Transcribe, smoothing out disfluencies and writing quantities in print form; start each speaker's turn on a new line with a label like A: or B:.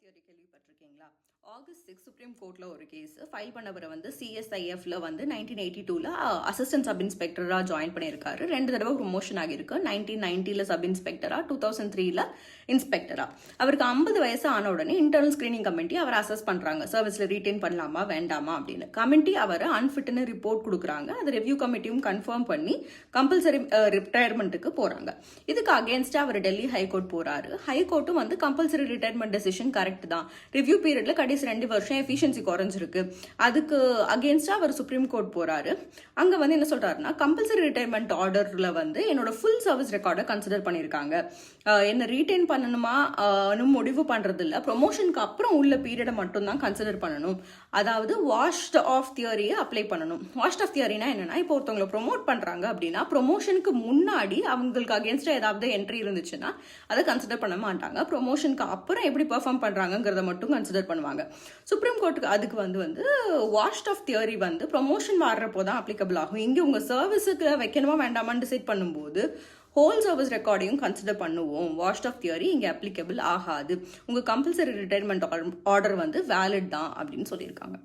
A: Theory கேள்விப்பட்டிருக்கீங்களா? August 6 supreme கோர்ட்ல ஒரு கேஸ் ஃபைல் பண்ணவரை வந்து சிஎஸ்ஐஎஃப்ல வந்து 1982ல அசிஸ்டன்ட் சப் இன்ஸ்பெக்டரா ஜாயின் பண்ணியிருக்காரு. 2 தடவை ப்ரொமோஷன் ஆகியிருக்கு. 1990ல சப் இன்ஸ்பெக்டரா, 2003ல இன்ஸ்பெக்டரா. அவருக்கு 50 வயசு ஆன உடனே இன்டர்னல் ஸ்கிரீனிங் கமிட்டி அவர் அசஸ் பண்றாங்க. சர்வீஸ்ல ரீட்டைன் பண்ணலாமா வேண்டாமா அப்படின்னு. கமிட்டி அவர் அன்ஃபிட்னு ரிப்போர்ட் கொடுக்குறாங்க. அது ரிவ்யூ கமிட்டியும் கன்ஃபார்ம் பண்ணி கம்பல்சரி ரிட்டையர்மெண்ட்டுக்கு போறாங்க. இதுக்கு அகேன்ஸ்டா அவர் டெல்லி ஹைகோர்ட் போறாரு. ஹைகோர்ட்டும் வந்து கம்பல்சரி ரிட்டையர்மெண்ட் டெசிஷன் கரெக்ட் தான், ரிவ்யூ பீரியட்ல கடைசி 2 வருஷம் எஃபிஷியன்சி குறைஞ்சிருக்கு, அதுக்கு அகேன்ஸ்டா அவர் சுப்ரீம் கோர்ட் போறாரு. அங்க வந்து என்ன சொல்றாருன்னா, கம்பல்சரி ரிட்டையர்மெண்ட் ஆர்டர்ல வந்து என்னோட ஃபுல் சர்வீஸ் ரெக்கார்டை கன்சிடர் பண்ணியிருக்காங்க. என்ன ரீட்டைன் பண்ணணுமா முடிவு பண்றது இல்ல, ப்ரொமோஷனுக்கு அப்புறம் உள்ள பீரியடை மட்டும் தான் கன்சிடர் பண்ணணும். அதாவது வாஷ்ட் ஆஃப் தியரியை அப்ளை பண்ணணும். வாஷ்ட் ஆஃப் தியரினா என்னன்னா, இப்போ ஒருத்தவங்களை ப்ரொமோட் பண்றாங்க அப்படின்னா ப்ரொமோஷனுக்கு முன்னாடி அவங்களுக்கு அகேன்ஸ்டா ஏதாவது என்ட்ரி இருந்துச்சுன்னா அதை கன்சிடர் பண்ண மாட்டாங்க. ப்ரொமோஷனுக்கு அப்புறம் எப்படி பெர்ஃபார்ம் பண்றாங்கிறத மட்டும் கன்சிடர் பண்ணுவாங்க. சுப்ரீம் கோர்ட்டுக்கு அதுக்கு வந்து வாஷ்ட் ஆஃப் தியரி வந்து ப்ரொமோஷன் வர்றப்போ தான் அப்ளிகபிள் ஆகும். இங்கே உங்க சர்வீஸுக்கு வைக்கணுமா வேண்டாமான்னு டிசைட் பண்ணும்போது ஹோல் சர்வீஸ் ரெக்கார்டையும் கன்சிடர் பண்ணுவோம். வாஷ்ட் ஆஃப் தியரி இங்கே அப்ளிகபிள் ஆகாது. உங்க கம்பல்சரி ரிட்டையர்மெண்ட் ஆர்டர் வந்து வேலிட் தான் அப்படின்னு சொல்லியிருக்காங்க.